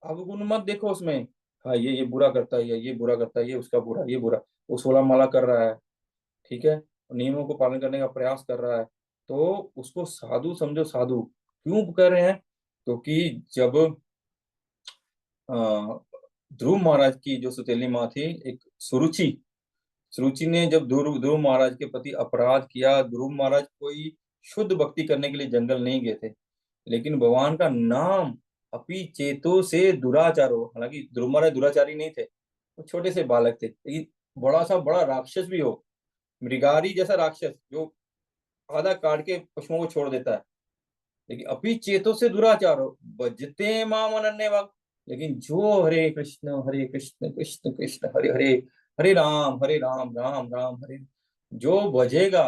अवगुण मत देखो उसमें। हाँ ये बुरा करता है, ये बुरा करता है, ये उसका बुरा, ये बुरा, वो 16 माला कर रहा है, ठीक है, नियमों को पालन करने का प्रयास कर रहा है, तो उसको साधु समझो, साधु। क्यों कर रहे हैं? क्योंकि जब अ, ध्रुव महाराज की जो सौतेली माँ थी, एक सुरुचि, सुरुचि ने जब ध्रुव ध्रुव महाराज के प्रति अपराध किया, ध्रुव महाराज कोई शुद्ध भक्ति करने के लिए जंगल नहीं गए थे, लेकिन भगवान का नाम अपी चेतो से दुराचारो, हालांकि ध्रुव महाराज दुराचारी नहीं थे, वो छोटे से बालक थे, लेकिन बड़ा सा बड़ा राक्षस भी हो, मृगारी जैसा राक्षस जो आधा काट के पशुओं को छोड़ देता है, लेकिन अपी चेतो से दुराचारो भजते माम अनन्य भक्त। लेकिन जो हरे कृष्ण कृष्ण कृष्ण हरे हरे, हरे राम राम राम हरे, जो भजेगा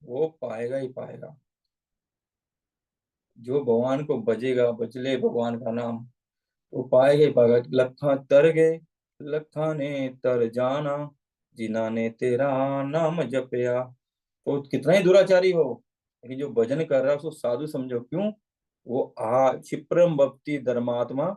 वो पाएगा ही पाएगा। जो भगवान को भजेगा, भजले भगवान का नाम, वो पाएगा ही पाएगा। लखा तर गए, लखा ने तर जाना, जिन्हा ने तेरा नाम जपया। तो कितना ही दुराचारी हो, लेकिन जो भजन कर रहा है उसको साधु समझो। क्यों? वो आ क्षिप्रम भक्ति धर्मात्मा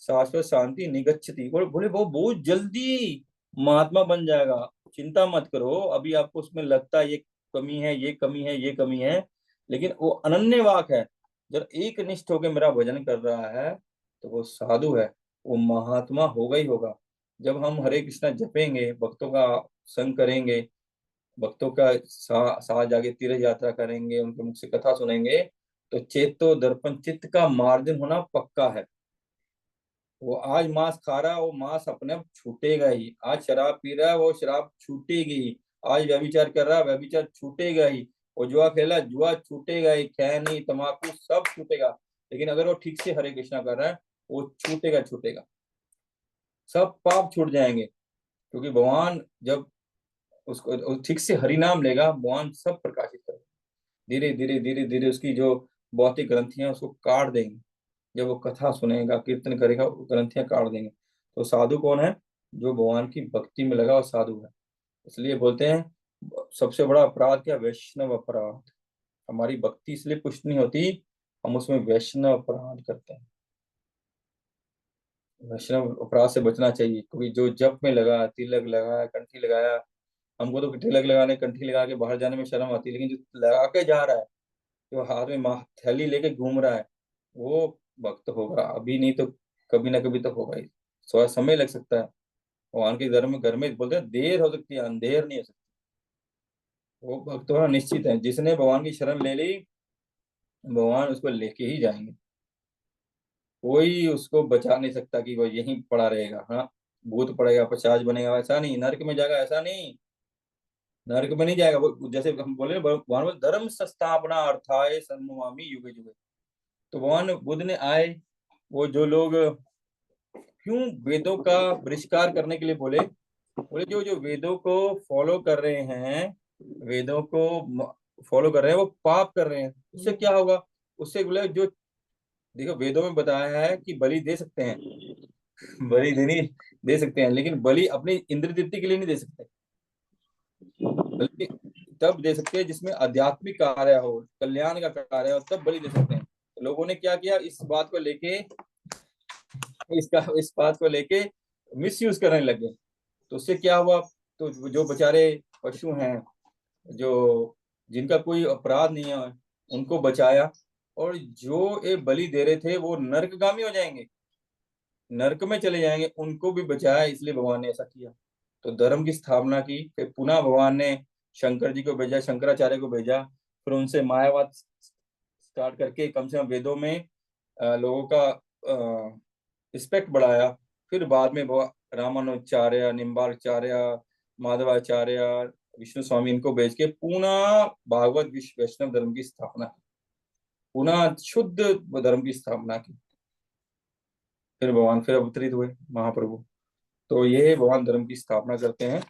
शाश्वत शांति निगच्छति, बोले बोले वो बहुत जल्दी महात्मा बन जाएगा। चिंता मत करो, अभी आपको उसमें लगता है ये कमी है, ये कमी है, ये कमी है, लेकिन वो अनन्य वाक है। जब एक निष्ठ होकर मेरा भजन कर रहा है तो वो साधु है, वो महात्मा होगा ही होगा। जब हम हरे कृष्णा जपेंगे, भक्तों का संग करेंगे, भक्तों का साथ जाके तीर्थ यात्रा करेंगे, उनके मुख से कथा सुनेंगे, तो चेतो दर्पण चित्त का मार्जन होना पक्का है। वो आज मांस खा रहा है, वो मांस अपने आप छूटेगा ही। आज शराब पी रहा है, वो शराब छूटेगी। आज व्यभिचार कर रहा है, व्यभिचार छूटेगा ही। वो जुआ खेला, जुआ छूटेगा ही। खैनी तंबाकू सब छूटेगा। लेकिन अगर वो ठीक से हरे कृष्णा कर रहा है, वो छूटेगा छूटेगा, सब पाप छूट जाएंगे। क्योंकि भगवान जब उसको ठीक से हरि नाम लेगा, भगवान सब प्रकाशित करेगा। धीरे धीरे धीरे धीरे उसकी जो भौतिक ग्रंथियां उसको काट देंगी। जब वो कथा सुनेगा, कीर्तन करेगा, वो ग्रंथियां काट देंगे। तो साधु कौन है? जो भगवान की भक्ति में लगा, वो साधु है। इसलिए बोलते हैं सबसे बड़ा अपराध क्या? वैष्णव अपराध। हमारी भक्ति इसलिए पुष्ट नहीं होती, हम उसमें वैष्णव अपराध करते हैं। वैष्णव अपराध से बचना चाहिए। क्योंकि जो जप में लगा, तिलक लगाया, कंठी लगाया, हमको तो तिलक लगाने, कंठी लगा के बाहर जाने में शर्म आती है, लेकिन जो लगा के जा रहा है, जो हाथ में थैली लेके घूम रहा है, वो भक्त होगा। अभी नहीं तो कभी ना कभी तो होगा ही। थोड़ा समय लग सकता है। भगवान के घर में बोलते हैं देर हो सकती है, अंधेर नहीं हो सकती। वो भक्त होना निश्चित है। जिसने भगवान की शरण ले ली, भगवान उसको लेके ही जाएंगे। कोई उसको बचा नहीं सकता कि वो यहीं पड़ा रहेगा। हाँ, भूत पड़ेगा, पिशाच बनेगा, ऐसा नहीं। नरक में जाएगा, ऐसा नहीं। नरक में नहीं जाएगा वो। जैसे हम बोले, भगवान बोले धर्म संस्थापना अर्थाय सम्मामी युगे युगे। तो भगवान बुद्ध ने आए, वो जो लोग क्यों वेदों का बहिष्कार करने के लिए बोले, बोले जो जो वेदों को फॉलो कर रहे हैं, वेदों को फॉलो कर रहे हैं, वो पाप कर रहे हैं। उससे क्या होगा? उससे बोले जो, देखो वेदों में बताया है कि बलि दे सकते हैं, बलि देनी दे सकते हैं, लेकिन बलि अपनी इंद्र तृप्ति के लिए नहीं दे सकते। बल्कि तब दे सकते हैं जिसमें आध्यात्मिक कार्य हो, कल्याण का कार्य हो, तब बलि दे सकते हैं। तो लोगों ने क्या किया, इस बात को लेके मिस यूज करने लगे। तो उससे क्या हुआ? तो जो बेचारे पशु हैं, जो जिनका कोई अपराध नहीं है, उनको बचाया। और जो ये बलि दे रहे थे, वो नरकगामी हो जाएंगे, नरक में चले जाएंगे, उनको भी बचाया। इसलिए भगवान ने ऐसा किया। तो धर्म की स्थापना की। फिर पुनः भगवान ने शंकर जी को भेजा, शंकराचार्य को भेजा। फिर उनसे मायावाद स्टार्ट करके कम से कम वेदों में लोगों का रिस्पेक्ट बढ़ाया। फिर बाद में रामानुचार्य, निम्बार्चार्य, माधवाचार्य, विष्णु स्वामी, इनको भेज के पुनः भागवत विश्व वैष्णव धर्म की स्थापना की, पुनः शुद्ध धर्म की स्थापना की। फिर भगवान फिर अवतरित हुए महाप्रभु। तो ये भगवान धर्म की स्थापना करते हैं।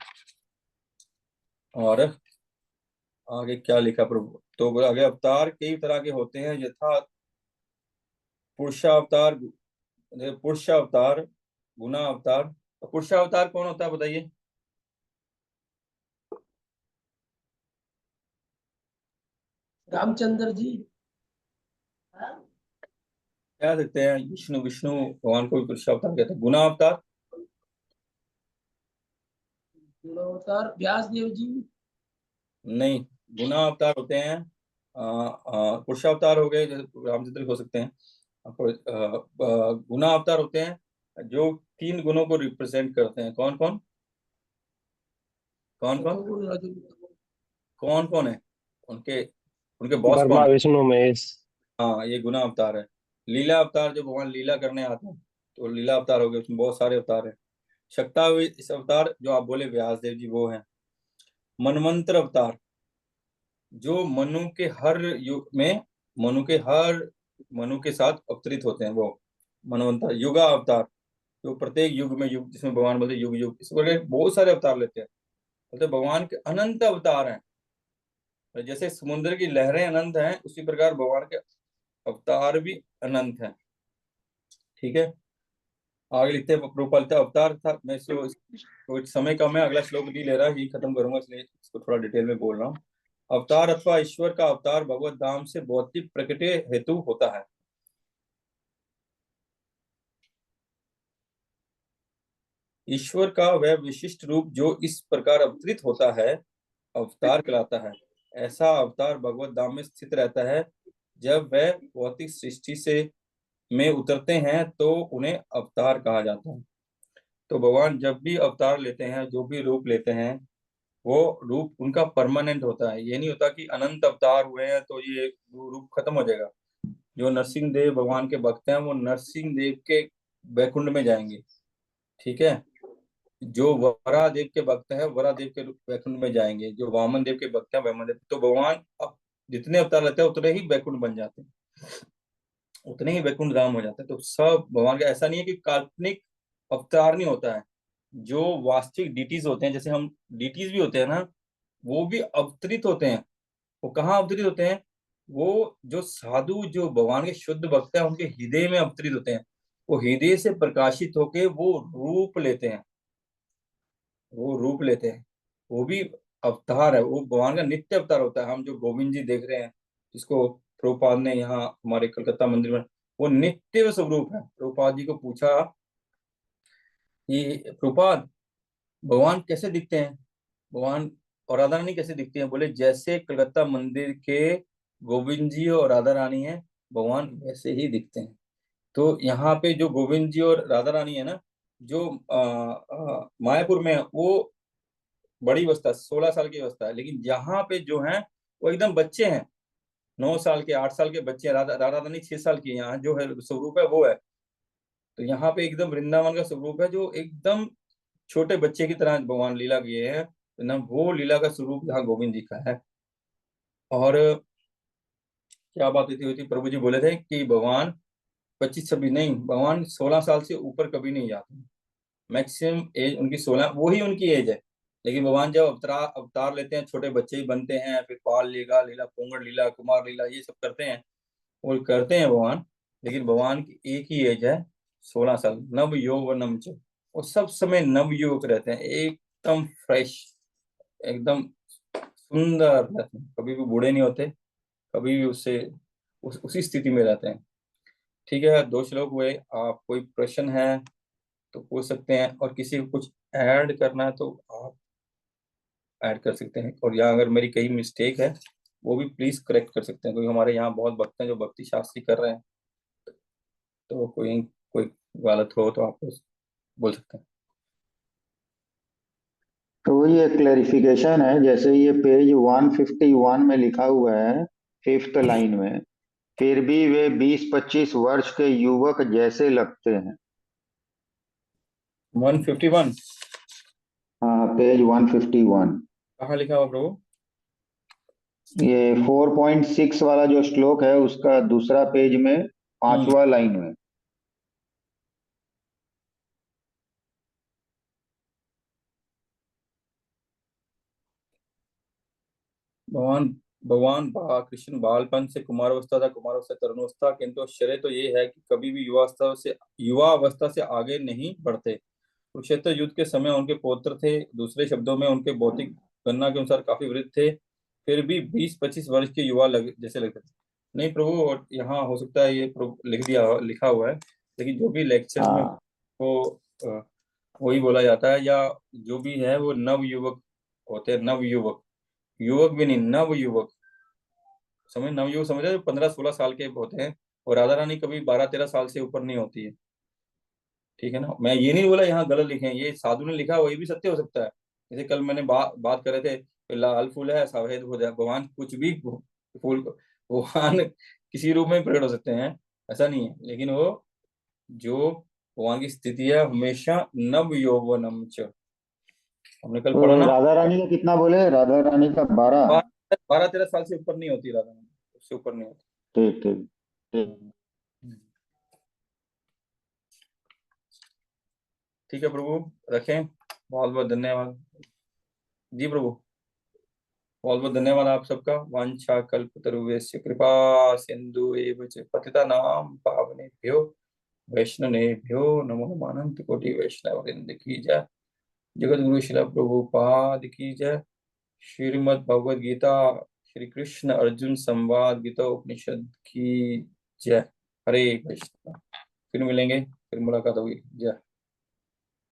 और आगे क्या लिखा प्रभु, तो आगे अवतार कई तरह के होते हैं, यथा पुरुषावतार, पुरुषावतार, गुना अवतार। तो पुरुषावतार कौन होता है बताइए? रामचंद्र जी। कह सकते हैं विष्णु, विष्णु भगवान को भी पुरुषावतार कहते हैं। गुना अवतार अवतार व्यास देव जी। नहीं, गुना अवतार होते हैं। पुरुषावतार हो गए, जैसे रामचंद्र हो सकते हैं। गुना अवतार होते हैं जो तीन गुणों को रिप्रेजेंट करते हैं। कौन कौन? कौन कौन? सतोगुण रजोगुण। कौन कौन है उनके? उनके बॉस कौन ब्रह्मा है? विष्णु महेश। हाँ, ये गुना अवतार है। लीला अवतार, जो भगवान लीला करने आते हैं, तो लीला अवतार हो गए। उसमें बहुत सारे अवतार हैं। शक्ता इस अवतार जो आप बोले व्यास देव जी, वो है। मनवंतर अवतार, जो मनु के हर युग में, मनु के हर मनु के साथ अवतरित होते हैं, वो मनवंतर। युगा अवतार, जो प्रत्येक युग में, युग जिसमें भगवान बोलते युग युग, इस वजह बहुत सारे अवतार लेते हैं। बोलते भगवान के अनंत अवतार हैं। जैसे समुद्र की लहरें अनंत हैं, उसी प्रकार भगवान के अवतार भी अनंत हैं। ठीक है, आगे लिखते हैं रूपल अवतार था। मैं इसको तो समय कम है, अगला श्लोक नहीं ले रहा, यही खत्म करूंगा, इसलिए इसको थोड़ा डिटेल में बोल रहा हूँ। अवतार अथवा ईश्वर का अवतार भगवत धाम से भौतिक प्रकटे हेतु होता है। ईश्वर का वह विशिष्ट रूप जो इस प्रकार अवतरित होता है अवतार कहलाता है। ऐसा अवतार भगवत धाम में स्थित रहता है। जब वह भौतिक सृष्टि से में उतरते हैं तो उन्हें अवतार कहा जाता है। तो भगवान जब भी अवतार लेते हैं, जो भी रूप लेते हैं, वो रूप उनका परमानेंट होता है। ये नहीं होता कि अनंत अवतार हुए हैं तो ये रूप खत्म हो जाएगा। जो नरसिंह देव भगवान के भक्त हैं वो नरसिंह देव के वैकुंठ में जाएंगे, ठीक है। जो वराह देव के भक्त हैं वराह देव के वैकुंठ में जाएंगे। जो वामन देव के भक्त हैं वामन देव। तो भगवान अब जितने अवतार लेते हैं उतने ही वैकुंठ बन जाते हैं, उतने ही वैकुंठ धाम हो जाते हैं। तो सब भगवान का ऐसा नहीं है कि काल्पनिक अवतार नहीं होता है। जो वास्तविक डीटीज होते हैं, जैसे हम डीटीज भी होते हैं ना, वो भी अवतरित होते हैं। वो कहाँ अवतरित होते हैं? वो जो साधु जो भगवान के शुद्ध भक्त हैं उनके हृदय में अवतरित होते हैं। वो हृदय से प्रकाशित होके वो रूप लेते हैं, वो रूप लेते हैं। वो भी अवतार है, वो भगवान का नित्य अवतार होता है। हम जो गोविंद जी देख रहे हैं, जिसको प्रभुपाद ने यहाँ हमारे कलकत्ता मंदिर में, वो नित्य स्वरूप है। प्रभुपाद जी को पूछा कि प्रभुपाद भगवान कैसे दिखते हैं, भगवान और राधा रानी कैसे दिखती हैं? बोले जैसे कलकत्ता मंदिर के गोविंद जी और राधा रानी है, भगवान वैसे ही दिखते हैं। तो यहाँ पे जो गोविंद जी और राधा रानी है ना, जो मायापुर में है, वो बड़ी अवस्था 16 साल की अवस्था है। लेकिन यहाँ पे जो है वो एकदम बच्चे हैं, 9 साल के 8 साल के बच्चे हैं। राधा राधा रानी 6 साल की है। यहाँ जो है स्वरूप है वो है। तो यहाँ पे एकदम वृंदावन का स्वरूप है, जो एकदम छोटे बच्चे की तरह भगवान लीला किए हैं। तो ना वो लीला का स्वरूप यहाँ गोविंद जी का है। और क्या बात हुई थी, प्रभु जी बोले थे कि भगवान 25-26 नहीं, भगवान 16 साल से ऊपर कभी नहीं जाते। मैक्सिमम एज उनकी 16, वही उनकी एज है। लेकिन भगवान जब अवतार अवतार लेते हैं, छोटे बच्चे ही बनते हैं, फिर बाल लीला लीला पुंगड़ लीला कुमार लीला ये सब करते हैं, वो करते हैं भगवान। लेकिन भगवान की एक ही एज है, 16 साल। नव यौवनम च, वो सब समय नव युवक रहते हैं, एकदम फ्रेश, एकदम सुंदर रहते हैं। कभी भी बूढ़े नहीं होते, कभी भी उससे उसी स्थिति में रहते हैं। ठीक है, 2 श्लोक हुए। आप कोई प्रश्न है तो पूछ सकते हैं, और किसी को कुछ ऐड करना है तो आप ऐड कर सकते हैं। और यहाँ अगर मेरी कहीं मिस्टेक है वो भी प्लीज करेक्ट कर सकते हैं, क्योंकि हमारे यहाँ बहुत भक्त हैं जो भक्ति शास्त्री कर रहे हैं। तो कोई कोई गलत हो तो आप बोल सकते हैं। तो ये क्लेरिफिकेशन है, जैसे ये पेज 151 में लिखा हुआ है, 5th लाइन में, फिर भी वे 20-25 वर्ष के युवक जैसे लगते हैं। 151 हाँ, पेज 151। कहाँ लिखा हुआ प्रभु? ये 4.6 वाला जो श्लोक है उसका दूसरा पेज में हम्म 5वां लाइन में। भगवान भगवान कृष्ण बालपन से कुमारावस्था था, कुमारावस्था तरुणावस्था, किंतु आश्चर्य तो ये है कि कभी भी युवा अवस्था से आगे नहीं बढ़ते। कुरुक्षेत्र युद्ध के समय उनके पौत्र थे, दूसरे शब्दों में उनके भौतिक गणना के अनुसार काफी वृद्ध थे, फिर भी 20-25 वर्ष के युवा जैसे लगते थे। नहीं प्रभु, और यहाँ हो सकता है ये लिख दिया लिखा हुआ है, लेकिन जो भी लेक्चर्स में हाँ वो वही बोला जाता है, या जो भी है वो नव युवक होते हैं। नव युवक, युवक भी नहीं, नव युवक। नव युवक समझ रहे हो? 15-16 साल के होते हैं। और राधा रानी कभी 12-13 साल से ऊपर नहीं होती है, ठीक है ना। मैं ये नहीं बोला यहाँ गलत लिखे हैं, ये साधु ने लिखा, वही भी सत्य हो सकता है। जैसे कल मैंने बात कर रहे थे, लाल फूल है सफेद हो जाए, भगवान कुछ भी फूल भगवान किसी रूप में प्रकट हो सकते हैं, ऐसा नहीं है। लेकिन वो जो भगवान की स्थिति है हमेशा नव यौवनम च, हमने कल तो पढ़ा ना। राधा रानी का कितना बोले? राधा रानी का 12। 12-13 साल से ऊपर नहीं होती राधा रानी, उससे ऊपर नहीं होती। ठीक ठीक ठीक। हम्म। ठीक है प्रभु, रखें। बहुत बहुत धन्यवाद जी प्रभु। बहुत बहुत धन्यवाद आप सबका। वांछा कल्पतरुभ्यश्च कृपा सिंधु एव च पतितानां पावनेभ्यो वैष्णवेभ्यो नमो नमः। अनंत कोटि वैष्णव वृंद की जय। जगत गुरु शिला प्रभुपाद की जय। श्रीमद् भगवद गीता श्री कृष्ण अर्जुन संवाद गीता उपनिषद की जय। हरे कृष्ण। फिर मिलेंगे, फिर मुलाकात होगी। जय।